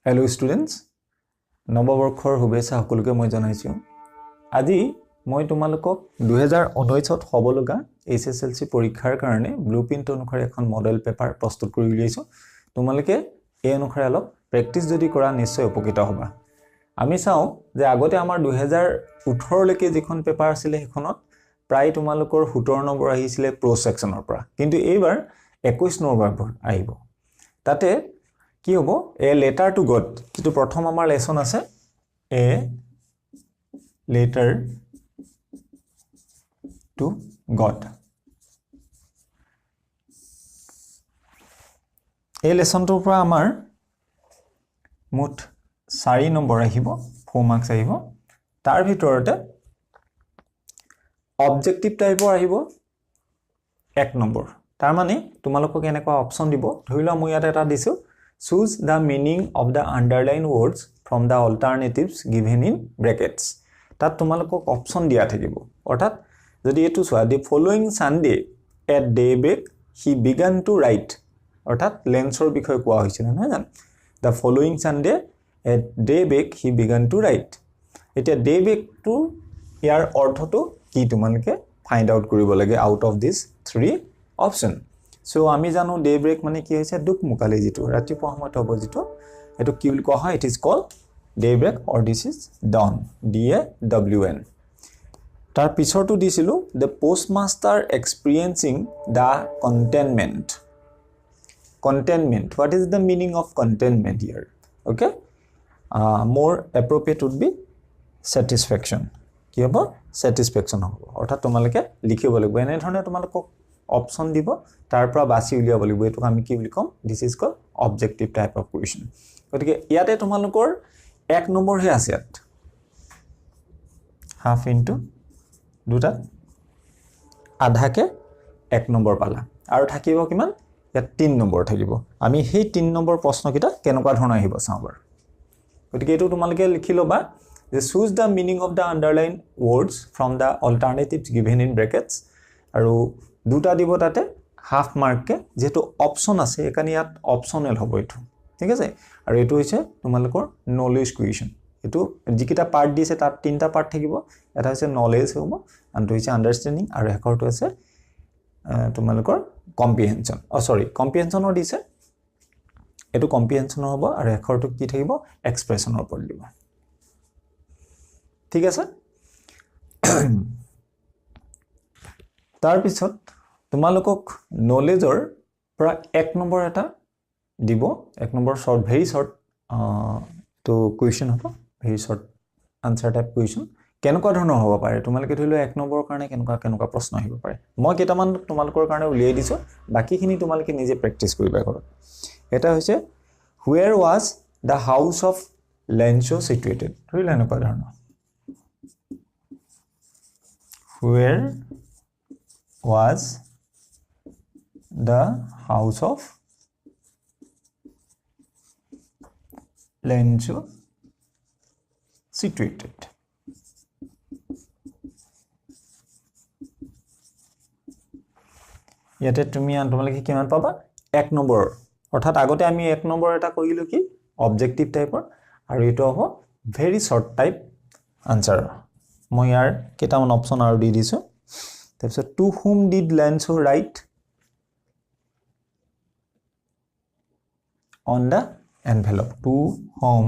Hello students, নৱবৰ্ষৰ শুভেচ্ছা সকলোকে মই জনাইছো। আজি মই তোমালোকক 2019ত হ'ব লগা SSLC পৰীক্ষাৰ কাৰণে ব্লুপ্ৰিন্ট অনুসাৰে এখন মডেল পেপাৰ প্ৰস্তুত কৰি উলিয়াইছো। তোমালোকে এই অনুসাৰে অলপ প্ৰেক্টিস যদি কৰা নিশ্চয় উপকৃত হ'বা। আমি চাওঁ যে আগতে আমাৰ 2018 লৈকে যিখন পেপাৰ আছিল সেইখনত প্ৰায় তোমালোকৰ 17 নম্বৰ আহিছিল প্ৰ সেকশনৰ পৰা, কিন্তু এইবাৰ 21 নম্বৰ আহিব। তাতে কি হ'ব এ লেটাৰ টু গড, যেটো প্ৰথম আমাৰ লেসন আছে এ লেটাৰ টু গড। এই লেসনটোৰ পৰা আমাৰ মুঠ 4 নম্বৰ আহিব, 4 মাৰ্কস আহিব। তাৰ ভিতৰতে অবজেক্টিভ টাইপৰ আহিব 1 নম্বৰ। তাৰ মানে তোমালোকক এনেকুৱা অপচন দিব, ধৰিলা মই ইয়াত এটা দিছো choose the meaning of the underlined words from the alternatives given in brackets. তাত তোমালোকক অপচন দিয়া থাকিব। অৰ্থাৎ যদি এটো চোৱা the following Sunday at daybreak he began to write, অৰ্থাৎ লেন্সৰ বিষয়ে কোৱা হৈছিল নহয় জানো। the following Sunday at daybreak he began to write. এতিয়া daybreak টু ইয়াৰ অৰ্থটো কি তোমালোকে ফাইন্ড আউট কৰিব লাগে out of this 3 option. So আমি জানো daybreak মানে কি হৈছে দুক মুকালি যেটো ৰাতিপুৱা সময়ত হ'ব যেটো এটো কি বুলি কোৱা হয়, it is called daybreak or this is dawn, DAWN। তাৰ পিছৰটো দিছিলো the postmaster experiencing the contentment. Contentment, what is the meaning of contentment here? Okay, more appropriate would be satisfaction. কি হ'ব satisfaction হ'ব। অৰ্থাৎ তোমালোকে লিখিব লাগিব এনে ধৰণে তোমালোকক অপচন দিব, তাৰ পৰা বাছি উলিয়াব লাগিব। এটো আমি কি বুলি কম, this is call objective type of question. গতিকে ইয়াতে তোমালোকৰ 1 নম্বৰ হে আছে, ইয়াত হাফ ইনটু দুটা আধাকে 1 নম্বৰ পালা, আৰু থাকিব কিমান, ইয়াত 3 নম্বৰ থাকিব। আমি সেই 3 নম্বৰ প্ৰশ্নকিটা কেনেকুৱা ধৰণৰ আহিব চাওঁ বাৰু। গতিকে এটো তোমালোকে লিখি লবা যে choose the meaning of the underlined words from the alternatives given in brackets, আৰু দুটা দিব তাতে হাফ মাৰ্ককে, যেটো অপচন আছে এখানে ইয়াত অপচনেল হ'ব এটো, ঠিক আছে। আৰু এটো হৈছে তোমালোকৰ নলেজ কুৱেশ্চন। এটো যিকিটা পাৰ্ট দিছে তাত 3টা পাৰ্ট থাকিব, এটা হৈছে নলেজ হ'ব, আনটো হৈছে আন্ডাৰষ্টেণ্ডিং, আৰু এখৰটো আছে তোমালোকৰ কম্প্ৰিহেনশন। সৰি কম্প্ৰিহেনশনৰ দিছে, এটো কম্প্ৰিহেনশনৰ হ'ব, আৰু এখৰটো কি থাকিব এক্সপ্ৰেছনৰ ওপৰত দিব, ঠিক আছে। তাৰ পিছত তোমালোকক নলেজৰ পৰা 1 নম্বৰ এটা দিব, 1 নম্বৰ শৰ্ট, ভেৰি শৰ্ট তো কুৱেশ্চন হ'ব, very short answer type question. কেনেকুৱা ধৰণৰ হ'ব পাৰে, তোমালোকে ধৰিলো 1 নম্বৰৰ কাৰণে কেনেকুৱা প্ৰশ্ন আহিব পাৰে। মই কেইটামান তোমালোকৰ কাৰণে উলিয়াই দিছো, বাকিখিনি তোমালোকে নিজে প্ৰেক্টিস কৰিবা ঘৰত। এটা হৈছে where was the house of Lencho situated, ধৰিলা এনেকুৱা ধৰণৰ where was the house of Lencho situated. ইয়াতে তোমালোকে কিমান পাবা 1 নম্বৰ। অৰ্থাৎ আগতে আমি 1 নম্বৰ এটা কইলো কি অবজেক্টিভ টাইপৰ, আৰু এটো হ'ব ভেৰি শৰ্ট টাইপ আনসাৰ। মই ইয়াৰ কেইটামান অপচন আৰু দি দিছো। তাৰপিছত to whom did Lencho write on the envelope, to whom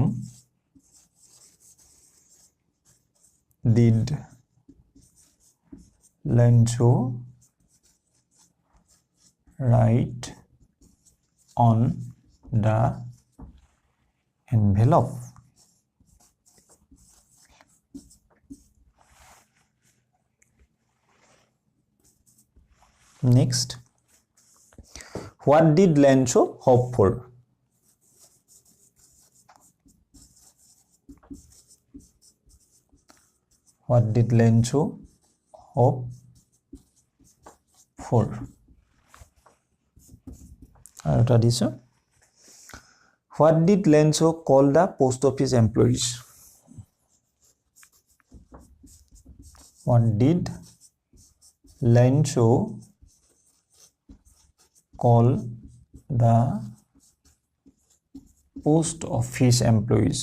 did Lencho write on the envelope. Next, what did Lencho hope for? What did Lencho hope for? আৰু এটা দিছো what did Lencho call the post office employees? What did Lencho call the post office employees.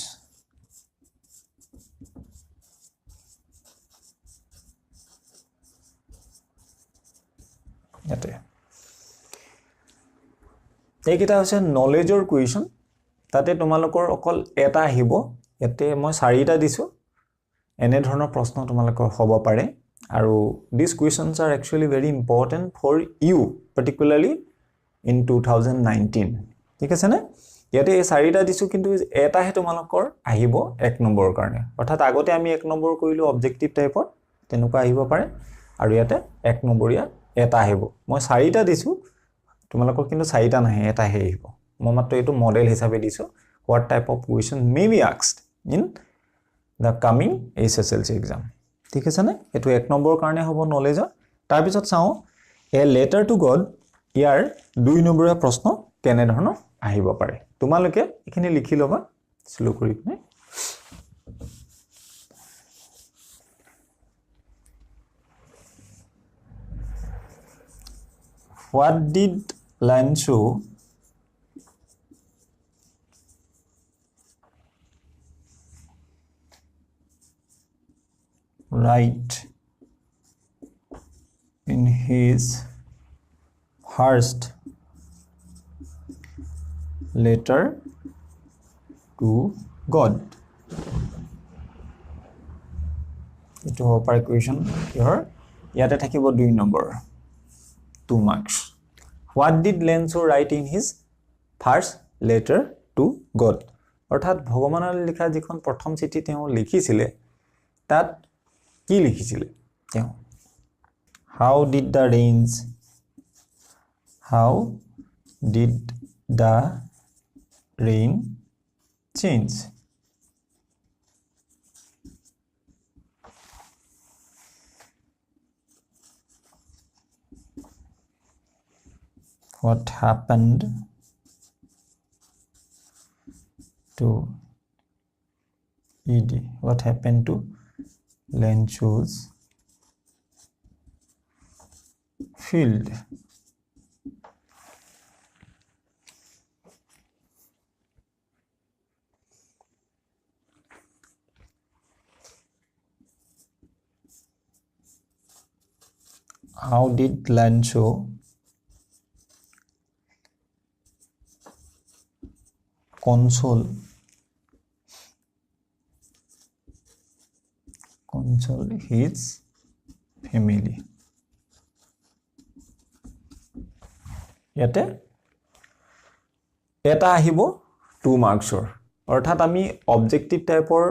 ইয়াতে এইকেইটা হৈছে নলেজৰ question তাতে তোমালোকৰ অকল এটা আহিব ইয়াতে মই 4টা দিছো এনে ধৰণৰ প্ৰশ্ন তোমালোকৰ হ'ব পাৰে আৰু these questions are actually very important for you particularly in 2019 ঠিক আছে নে ইয়াতে 4টা দিছো কিন্তু এটাহে তোমালোকৰ আহিব 1 নম্বৰৰ কাৰণে অৰ্থাৎ আগতে আমি 1 নম্বৰ কৰিলো অবজেক্টিভ টাইপৰ তেনেকুৱা আহিব পাৰে আৰু ইয়াতে 1 নম্বৰীয়া এটা আহিব মই 4টা দিছো তোমালোকৰ কিন্তু 4টা নাহে এটাহে আহিব মই মাত্ৰ এটো মডেল হিচাপে দিছো what type of question may be asked in the coming SSLC exam ঠিক আছে নে এটো 1 নম্বৰৰ কাৰণে হ'ব নলেজৰ তাৰ পিছত চাও a letter to God ইয়াৰ 2 নম্বৰীয়া প্ৰশ্ন কেনে ধৰণৰ আহিব পাৰে তোমালোকে এখিনি লিখি লবা স্লো কৰি কিনে What did Lancho write in his first letter to God? Ito ho par question here. Yate thakibo 2 number. 2 marks. What did Lancho write in his first letter to God? অৰ্থাৎ ভগৱানৰ লিখা যিখন প্ৰথম চিঠি তেওঁ লিখিছিলে তাত কি লিখিছিলে তেওঁ How did the rains rain change? What happened to ED? What happened to Lancho's field? How did Lancho console his family? ইয়াতে এটা আহিব 2 মাৰ্কছৰ অৰ্থাৎ আমি অবজেক্টিভ টাইপৰ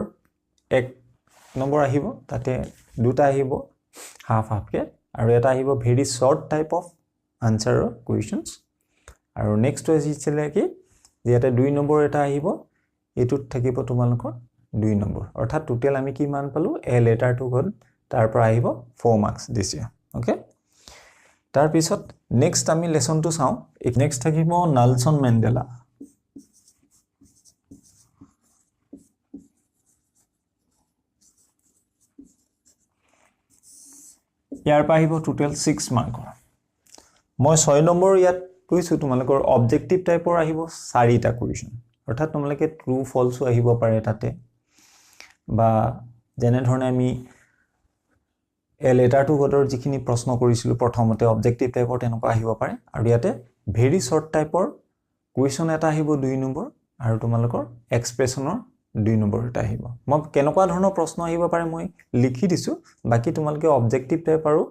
1 নম্বৰ আহিব তাতে দুটা আহিব হাফ হাফ কে আৰু এটা আহিব ভেৰি শৰ্ট টাইপ অফ আনসাৰৰ কোৱেশ্চনছ আৰু নেক্সট হৈছিল কি ইয়াতে 2 নম্বৰ এটা আহিব এটুত থাকিব তোমালোকৰ 2 নম্বৰ অৰ্থাৎ টোটাল আমি কি মান পালো a letter to God তাৰ পৰা আহিব 4 মাৰ্কছ দিছ ইয়াৰ ওকে তাৰ পিছত নেক্সট আমি লেসনটো চাও নেক্সট থাকিব নেলসন মেণ্ডেলা ইয়াৰ পৰা আহিব টোটাল 6 মাৰ্কৰ মই 6 নম্বৰ ইয়াত কৈছো তোমালোকৰ অবজেক্টিভ টাইপৰ আহিব 4টা কোৱেশ্চন অৰ্থাৎ তোমালোকে ট্ৰু ফলছ আহিব পাৰে তাতে বা যেনে ধৰণে আমি এ লেটাৰ টু গডৰ যিখিনি প্ৰশ্ন কৰিছিল প্ৰথমতে অবজেক্টিভ টাইপৰ তেনেকুৱা আহিব পাৰে আৰু ইয়াতে ভেৰি শৰ্ট টাইপৰ কোৱেশ্চন এটা আহিব 2 নম্বৰ আৰু তোমালোকৰ এক্সপ্ৰেছনৰ 2 নম্বৰ এটা আহিব মই কেনেকুৱা ধৰণৰ প্ৰশ্ন আহিব পাৰে মই লিখি দিছো বাকি তোমালোকে অবজেক্টিভ টাইপ আৰু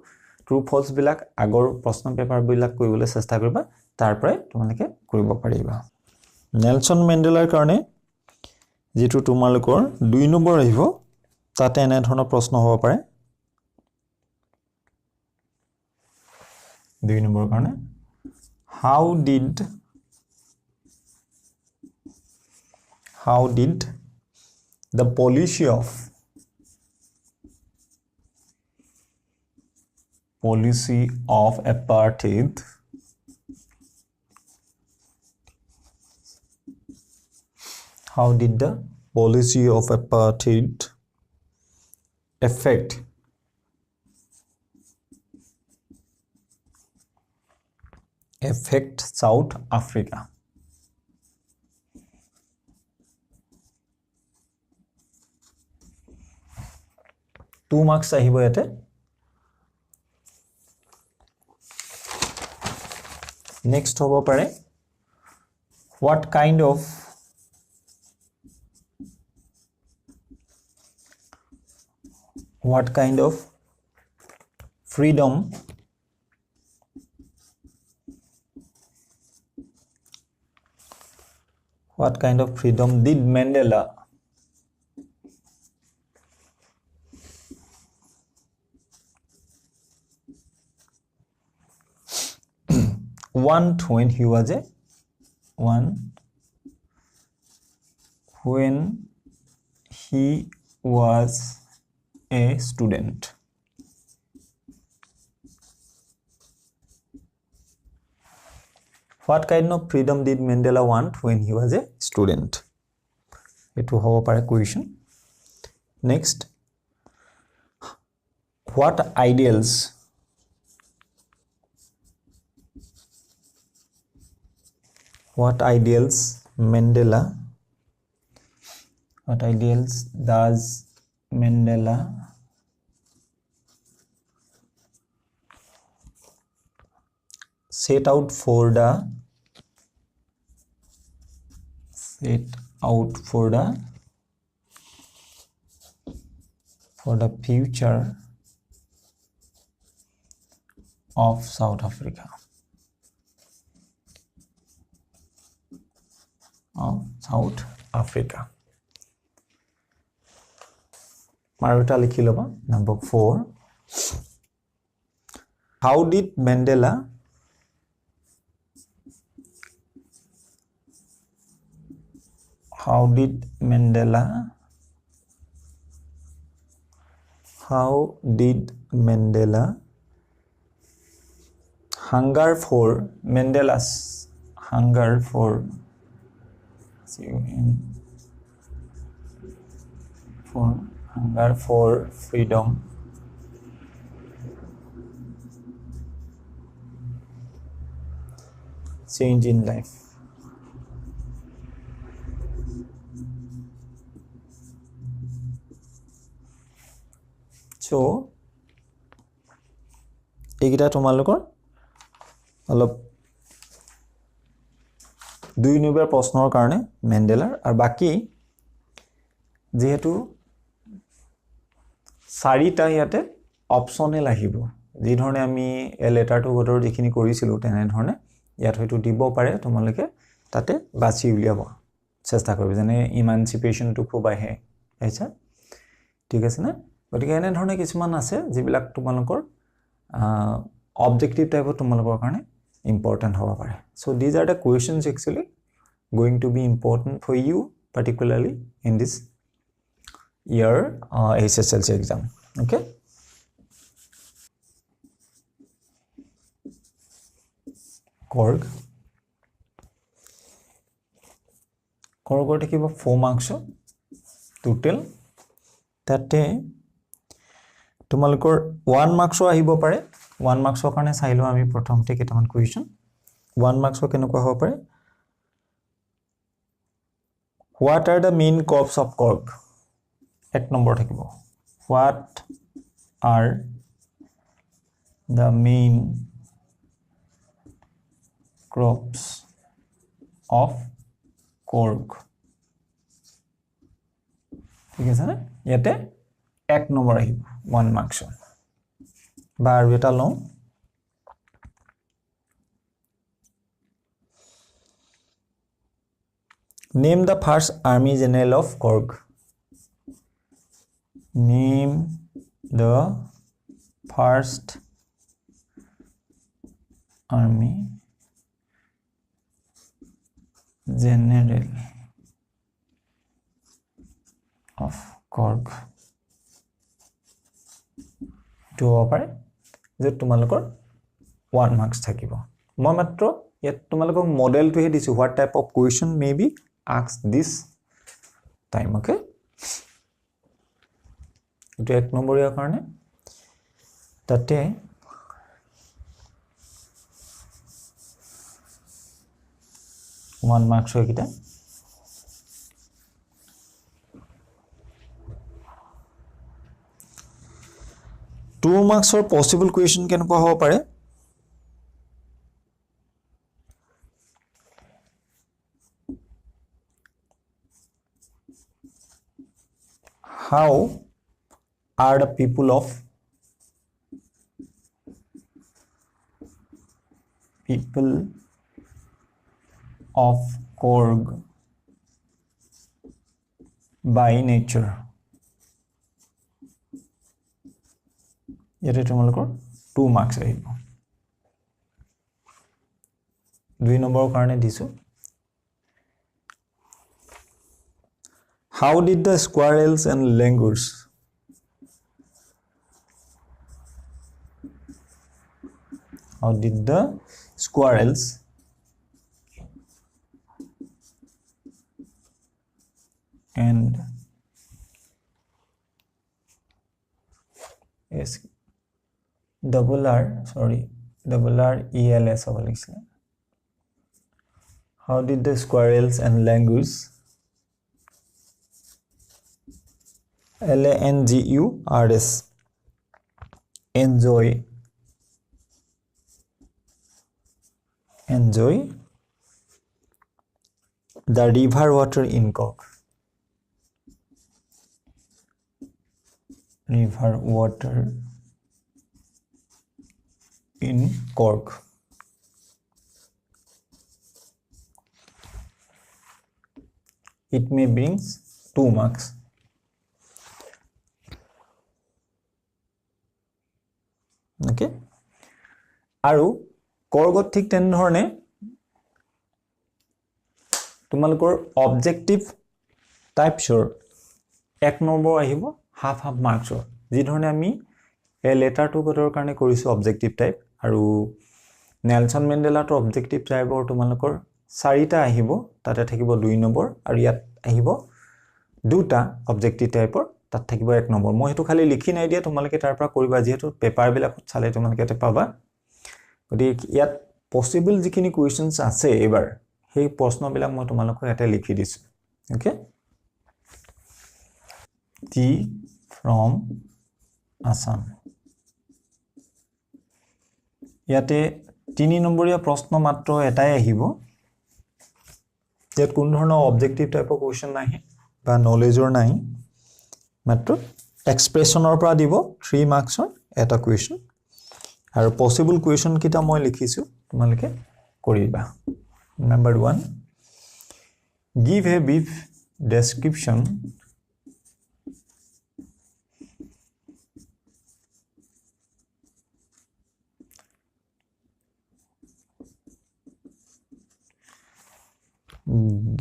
ট্ৰু ফলছ বিলাক আগৰ প্ৰশ্ন পেপাৰ বিলাক কৰিবলৈ চেষ্টা কৰিবা তাৰ পৰাই তোমালোকে কৰিব পাৰিবা নেলসন মেণ্ডেলাৰ কাৰণে যেটো তোমালোকৰ 2 নম্বৰ আহিব তাতে এনে ধৰণৰ প্ৰশ্ন হ'ব পাৰে 2 নম্বৰ কাৰণে how did the policy of apartheid affect South Africa 2 marks আহিব ইয়াতে next হ'ব পাৰে what kind of freedom did Mandela want when he was a student? What kind of freedom did Mandela want when he was a student? Etu hobo pare question. Next, what ideals does Mandela set out for the future of South Africa? Maruta likhi loba. Number 4, how did Mandela hunger for freedom change in life? So এইগিটা তোমালোকৰ অলপ 2 number প্ৰশ্নৰ কাৰণে মেণ্ডেলাৰ আৰু বাকি যেহেতু 4টা ইয়াতে অপচনেল আহিব যি ধৰণে আমি এ লেটাৰ টু গডৰ যিখিনি কৰিছিলো তেনে ধৰণে ইয়াত হয়তো দিব পাৰে তোমালোকে তাতে বাছি উলিয়াব চেষ্টা কৰিব যেনে ইমানচিপেশন টু খুব আহে আচ্ছা ঠিক আছে না গতিকে এনে ধৰণে কিছুমান আছে যিবিলাক তোমালোকৰ objective type of তোমালোকৰ কাৰণে important হ'ব পাৰে so these are the questions actually going to be important for you particularly in this year SSLC exam okay korg থাকিব 4 marks total তাতে তোমালোকৰ 1 marks আহিব পাৰে 1 marks কাৰণে চাইলো আমি প্ৰথমতে কেটামান কুৱেশ্যন 1 marks কেনেকুৱা হ'ব পাৰে what are the main crops of korg 1 number থাকিব what are the main crops of korg ঠিক আছে না ইয়াতে 1 নম্বৰ আহিব 1 marks বা আৰু এটা লওঁ name the first army general of korg name the first army general of korg to পাৰে যে তোমালোকৰ 1 marks থাকিব মই মাত্ৰ ইয়াত তোমালোকক মডেলটো হে দিছো what type of question may be asked this time okay এটা 1 নম্বৰীয়া কাৰণে তাতে one marks হয় কিটা 2 মাৰ্কছৰ পসিবল কুৱেশ্যন কেনেকুৱা হ'ব পাৰে how are the people of Korg by nature ইয়াতে তোমালোকৰ 2 মাৰ্কছ আহিব 2 নম্বৰৰ কাৰণে দিছো how did the squirrels and langurs how did the squirrels and yes double r els হ'ব লাগিছিল how did the squirrels and langurs langurs enjoy the river water in Cork it may brings 2 marks okay আৰু কৰ্গত ঠিক তেনে ধৰণে তোমালোকৰ objective টাইপছৰ 1 number আহিব half মাৰ্কছৰ যি ধৰণে আমি এ লেটাৰ টু গটৰ কাৰণে কৰিছো অবজেক্টিভ টাইপ আৰু নেলসন মেণ্ডেলাৰ অবজেক্টিভ টাইপৰ তোমালোকৰ 4টা আহিব তাতে থাকিব 2 নম্বৰ আৰু ইয়াত আহিব দুটা অবজেক্টিভ টাইপৰ তাত থাকিব 1 নম্বৰ মই হেতু খালি লিখি নাই দিয়া তোমালোকে তাৰ পৰা কৰিবা যেহেতু পেপাৰ বিলাকত চালে তোমালোকে এটা পাবা গতিকে ইয়াত পসিবল যিখিনি কোৱেশ্চনছ আছে এবাৰ সেই প্ৰশ্নবিলাক মই তোমালোকক এটা লিখি দিছো ওকে টি from Assam ইয়াতে 3 নম্বৰীয়া প্ৰশ্ন মাত্ৰ এটাই আহিব ইয়াত কোন ধৰণৰ অবজেক্টিভ টাইপৰ কোৱেশ্চন নাই বা নলেজৰ নাই মাত্ৰ এক্সপ্ৰেছনৰ পৰা দিব 3 মাৰ্কছৰ এটা কুৱেশ্যন আৰু পসিবল কুৱেশ্যন কিটা মই লিখিছো তোমালোকে কৰিবা number 1 give a brief description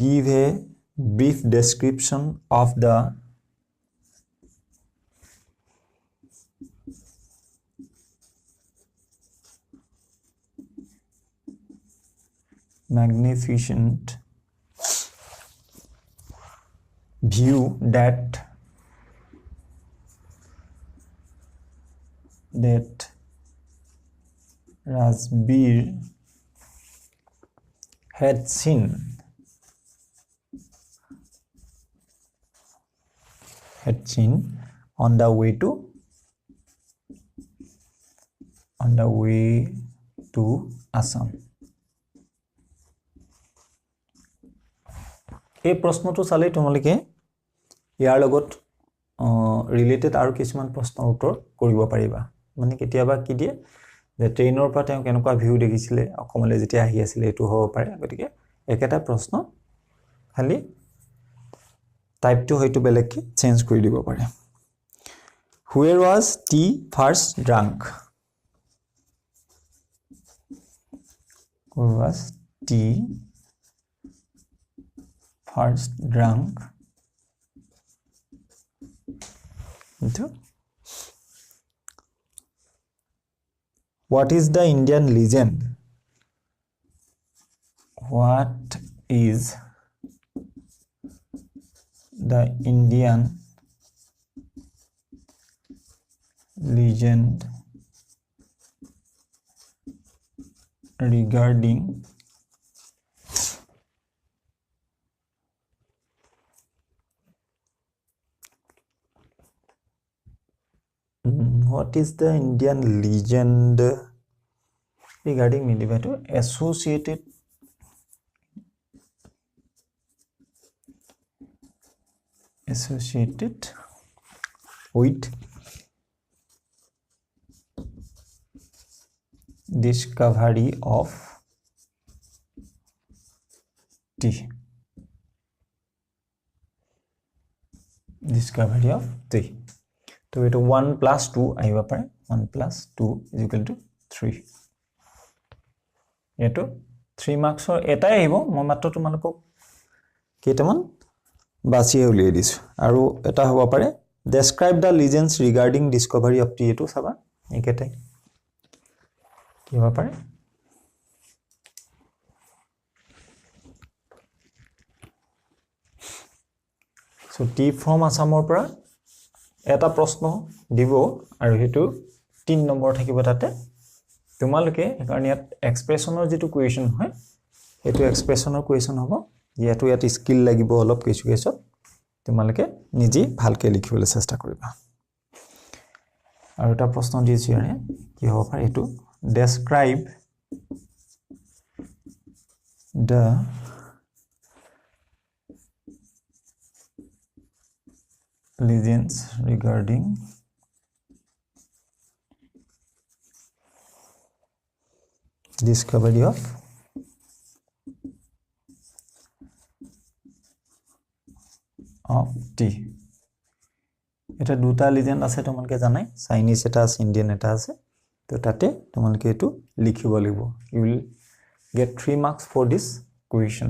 give a brief description of the magnificent view that Rajbir had seen on the way to Assam এই প্ৰশ্নটো চালে তোমালোকে ইয়াৰ লগত ৰিলেটেড আৰু কিছুমান প্ৰশ্নৰ উত্তৰ কৰিব পাৰিবা মানে কেতিয়াবা কি দিয়ে যে ট্ৰেইনৰ পৰা তেওঁ কেনেকুৱা ভিউ দেখিছিলে অকমলে যেতিয়া আহি আছিল এটো হ'ব পাৰে গতিকে একেটা প্ৰশ্ন খালি টাইপটো হয়তো বেলেগকে চেঞ্জ কৰি দিব পাৰে where was tea first drunk where was tea first drunk what is the Indian legend what is the Indian legend regarding what is the Indian legend regarding Medivato associated with discovery of tea? Discovery of tea. So it 1 plus 2 আহিব পাৰে 1 plus 2 is equal to 3. এটো 3 মাৰ্কছৰ এটাই আহিব মই মাত্ৰ তোমালোকক কেইটামান বাছিয়ে উলিয়াই দিছো আৰু এটা হ'ব পাৰে describe the legends regarding discovery of tea এটো চাবা একেটাই কি হ'ব পাৰে so tea from Assamৰ পৰা এটা প্ৰশ্ন দিব আৰু হেতু 3 নম্বৰ থাকিব তাতে তোমালোকে কাৰণ ইয়াত এক্সপ্ৰেছনৰ যেটো কোৱেশ্চন হয় এটো এক্সপ্ৰেছনৰ কোৱেশ্চন হ'ব ইয়াতো ইয়াত স্কিল লাগিব অলপ কিছু কেছত তোমালোকে নিজে ভালকে লিখিবলৈ চেষ্টা কৰিবা আৰু এটা প্ৰশ্ন দিছো ইয়াৰে কি হ'ব পাৰে এটো describe the legends regarding discovery of tea এটা দুটা লিজেন্ড আছে তোমালকে জানাই চাইনিজ এটা আছে ইন্ডিয়ান এটা আছে তো তাতে তোমালকে এটো লিখিব লাগিব you will get 3 marks for this question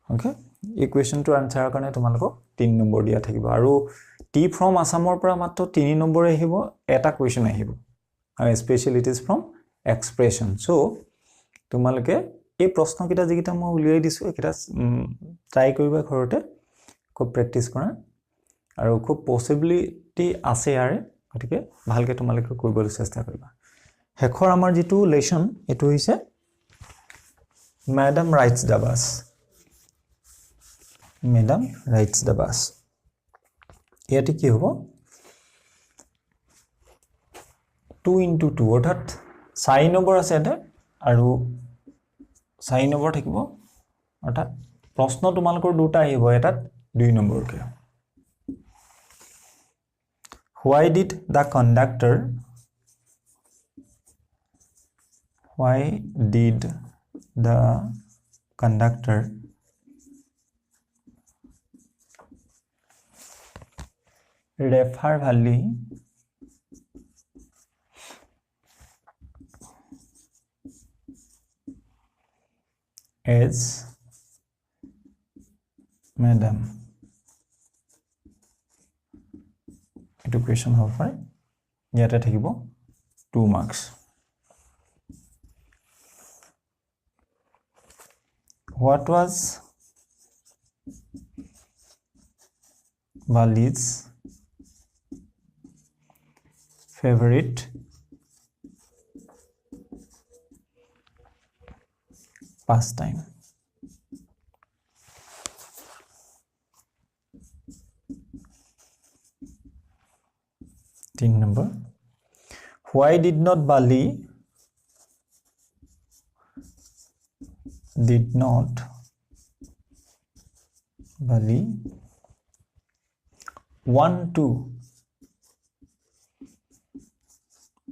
okay এই কোৱেশ্চনটো আনসাৰৰ কাৰণে তোমালোকক 3 নম্বৰ দিয়া থাকিব আৰু টি ফ্ৰম আসামৰ পৰা মাত্ৰ 3 নম্বৰ আহিব এটা কোৱেশ্চন আহিব আৰু স্পেশালিটিজ ফ্ৰম এক্সপ্ৰেছন সো তোমালোকে এই প্ৰশ্ন কিটা যেকিটা মই উলিয়াই দিছো একিটা ট্ৰাই কৰিবা ঘৰতে খুব প্ৰেক্টিস কৰা আৰু খুব পসিবিলিটি আছে আৰে গতিকে ভালকে তোমালোকে কৰিবলৈ চেষ্টা কৰিবা হেখৰ আমাৰ যেটো লেসন এটো হৈছে ম্যাডাম রাইটস দা বাস Madam rides the bus. ইয়াতে কি হ'ব 2 into 2 অৰ্থাৎ 4 নম্বৰ আছে এটা আৰু 4 নম্বৰ থাকিব অৰ্থাৎ প্ৰশ্ন তোমালকৰ দুটা আহিব এটাত 2 নম্বৰকে Why did the conductor refer Valley as madam এটো কোৱেশ্চন হ'ব পাৰে ইয়াতে থাকিব 2 marks what was Valley's favorite pastime 3 number why did not Bali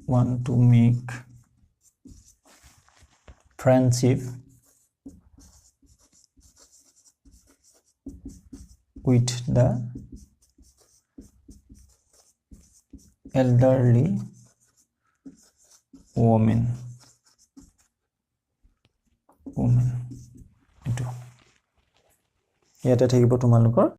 want to make friendship with the elderly woman এটো ইয়াতে থাকিব তোমালোকৰ